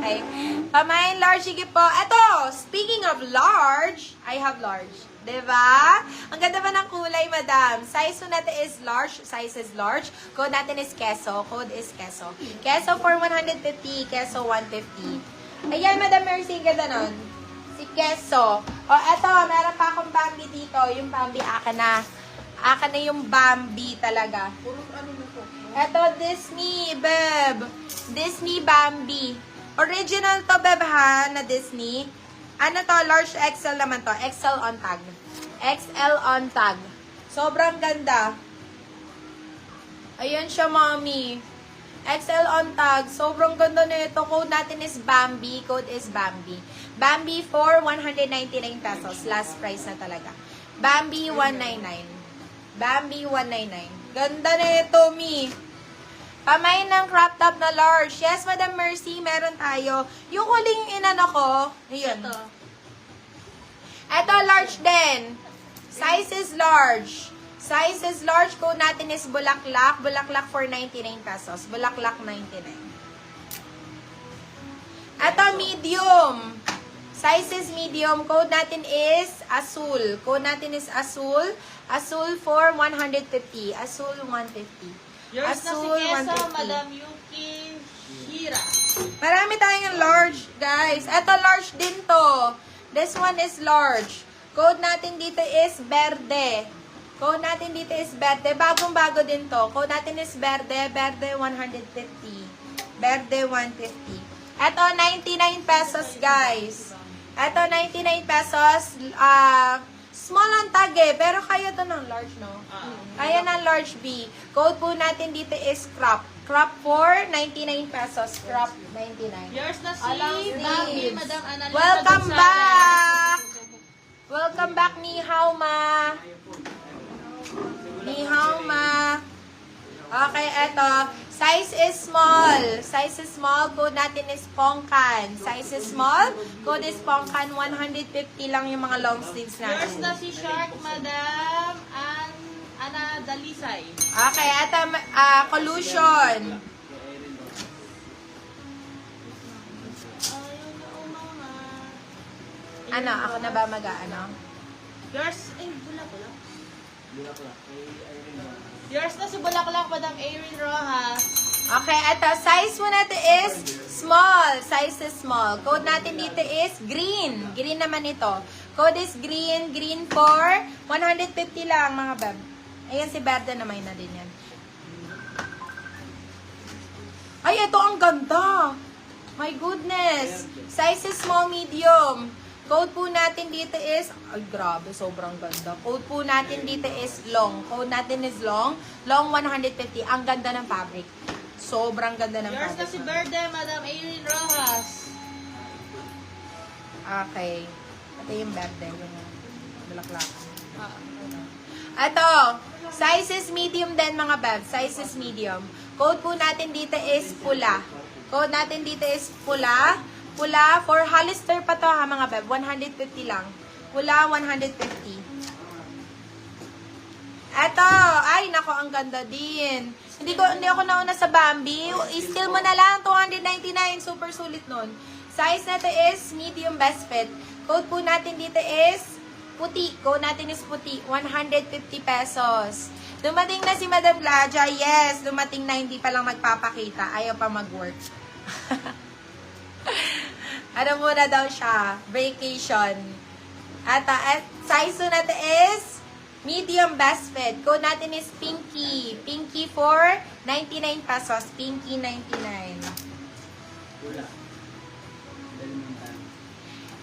Okay. Pamain large, sige po. Eto, speaking of large, I have large. Diba? Ang ganda ba ng kulay, madam? Size po natin is large. Size is large. Code natin is keso. Code is keso. Keso for 150. Keso 150. Ayan, madam Mercy. Ganda nun. Si keso. O, eto, meron pa akong Bambi dito. Yung Bambi, akin na. Akin na yung Bambi talaga. Eto, Disney, beb. Disney Bambi. Original to, beb, ha, na Disney. Ano to? Large XL naman to. XL on tag. XL on tag. Sobrang ganda. Ayan siya, mommy. XL on tag. Sobrang ganda na ito. Code natin is Bambi. Code is Bambi. Bambi for 199 pesos. Last price na talaga. Bambi 199. Bambi 199. Ganda na ito, mi. Pamain ng crop top na large. Yes, Madam Mercy, meron tayo. Yung huling inano ko, ayun. Ito, large din. Size is large. Size is large. Code natin is bulaklak. Bulaklak for 99 pesos. Bulaklak 99. Ito, medium. Size is medium. Code natin is Azul. Code natin is Azul. Azul for 150. Azul 150. Yours na si Azul Keso, 150. Madam Yuki Hira. Marami tayong large, guys. Ito, large din to. This one is large. Code natin dito is Verde. Code natin dito is Verde. Bagong-bago din to. Code natin is Verde. Verde 150. Verde 150. Ito, 99 pesos, guys. Ito, 99 pesos. Small ang tag eh. Pero kaya to ng large, no? Kaya ng large B. Code po natin dito is crop. Crop for 99 pesos. Crop 99. Yours na si Alang Bambi, sleeves. Madam Annalisa Welcome Gonzalez. back! Welcome back, ni hao ma. Ni hao ma. Okay, eto. Size is small. Size is small. Code natin is Pongkan. Size is small. Code is Pongkan. 150 lang yung mga long sleeves Yours natin. na si Shark, Madam Ana Dalisay. Okay, eto. Collusion. Ayaw na umama. Ano? Ako na ba mag-ano? Yours, bulaklak. Yours na si Bulaklak, Madam Erin Rojas. Okay, eto. Size mo natin is small. Size is small. Code natin dito is green. Green naman ito. Code is green. Green for 150 lang, mga bab. Ayan, si Berda naman na din yan. Ay, ito ang ganda. My goodness. Size is small, medium. Code po natin dito is, ay grabe, sobrang ganda. Code po natin dito is long. Code natin is long. Long 150. Ang ganda ng fabric. Sobrang ganda ng Yours fabric. na si Verde, Madam Erin Rojas. Okay. Ito yung verde. Yung bulaklak. Ah. Ito. Size is medium din, mga beb. Size is medium. Code po natin dito is pula. Code natin dito is pula. Pula, for Hollister pa to ha, mga beb. 150 lang. Pula, 150. Eto. Ay, nako, ang ganda din. Hindi ako nauna sa Bambi. I-steal mo na lang. 299. Super sulit nun. Size natin is medium best fit. Code po natin dito is puti. Code natin is puti. 150 pesos. Dumating na si Madam Laja. Yes, dumating na, hindi pa lang nagpapakita. Ayaw pa mag-work. Ano muna daw siya? Vacation. At size natin is medium best fit. Code natin is Pinky. Pinky for 99 pesos. Pinky 99.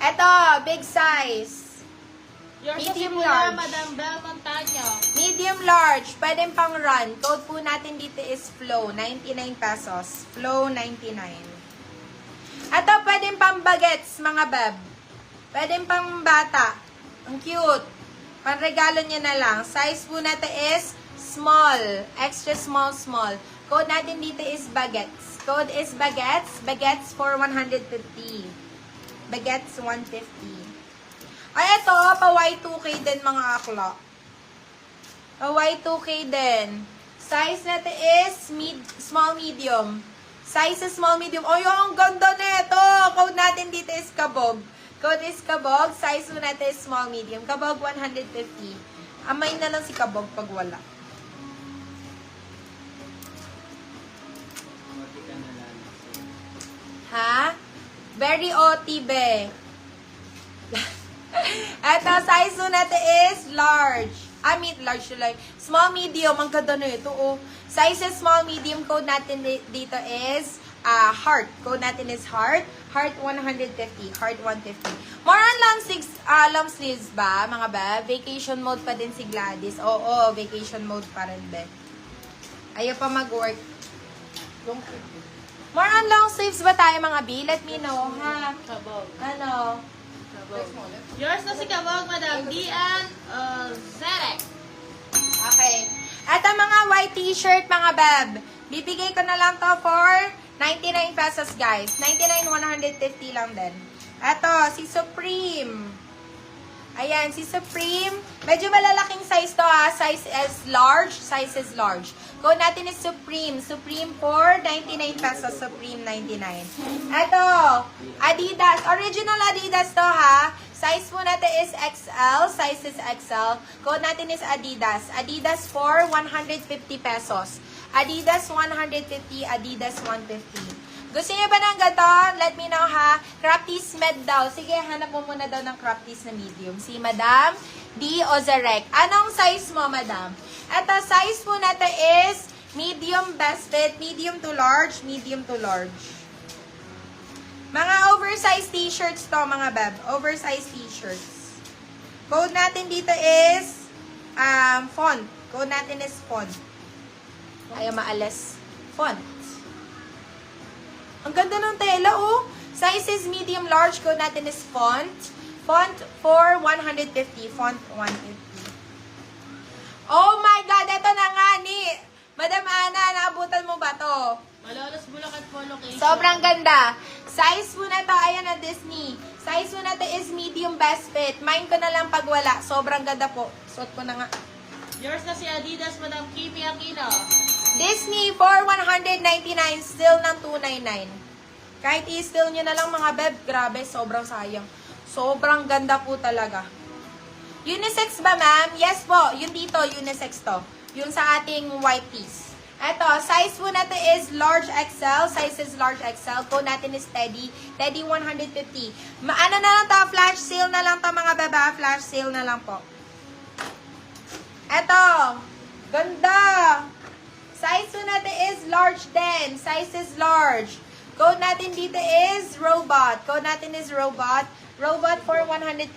Ito, big size. Yours na si Medium Pula, large. Madam Bel Montaño. Medium large. Pwede pang run. Code po natin dito is Flow. 99 pesos. Flow 99. Ito, pwede pang bagets, mga beb. Pwede pang bata. Ang cute. Panregalo niya na lang. Size po natin is small. Extra small, small. Code natin dito is bagets. Code is bagets. Bagets for 150. Bagets 150. Ay, ito, pa Y2K din, mga akla. Pa Y2K din. Size natin is small, medium. Size is small, medium. Oh, yung ganda nito. Code natin dito is kabog. Code is kabog. Size mo natin is small, medium. Kabog, 150. Amay na lang si kabog pag wala. Ha? Very OT, be. Eto, size mo natin is large. I mean, large to like. Small, medium. Ang ganda na ito, oh. Size is small, medium. Code natin dito is heart. Code natin is heart. Heart 150. Heart 150. More on long sleeves ba, mga ba? Vacation mode pa din si Gladys. Oo, vacation mode pa rin, be. Ayaw pa mag-work. More on long sleeves ba tayo, mga B? Let me know, ha? Kabog. Ano? Yours na si Kabog, Madam Dian Zerek. Okay. At ang mga white t-shirt, mga beb, bibigay ko na lang to for 99 pesos, guys. 99, 150 lang din. Eto, si Supreme. Ayan, si Supreme. Medyo malalaking size to, ha. Size is large. Size is large. Code natin is Supreme. Supreme for 99 pesos. Supreme 99. Eto, Adidas. Original Adidas to, ha. Size po natin is XL. Size is XL. Code natin is Adidas. Adidas for 150 pesos. Adidas 150. Adidas 150. Gusto niyo ba ng ganito? Let me know, ha. Crop tees med daw. Sige, hanap mo muna daw ng crop tees na medium. Si Madam D. Ozarek. Anong size mo, Madam? Ito, size po natin is medium best fit, medium to large, medium to large. Mga oversized t-shirts to, mga beb. Oversized t-shirts. Code natin dito is font. Code natin is font. Ayaw maalis. Font. Ang ganda ng tela, oh. Size is medium large. Code natin is font. Font for 150. Font 150. Oh my God! Ito na nga ni Madam Ana. Naabutan mo ba to? Malolos Bulacan po location. Sobrang ganda. Size mo na to. Ayan na, Disney. Size mo na to is medium best fit. Mine ko na lang pag wala. Sobrang ganda po. Suot ko na nga. Yours na si Adidas, Madam Kimi Aquino. Disney for 199, still ng 299. Kahit i-still nyo na lang, mga beb, grabe, sobrang sayang. Sobrang ganda po talaga. Unisex ba, ma'am? Yes po, yun dito, unisex to. Yung sa ating white piece. Eto, size po natin is large XL. Size is large XL. Code natin is Teddy. Teddy 150. Ano na lang to, flash sale na lang to, mga beba. Flash sale na lang po. Eto, ganda. Size po natin is large din. Size is large. Code natin dito is robot. Code natin is robot. Robot for 150.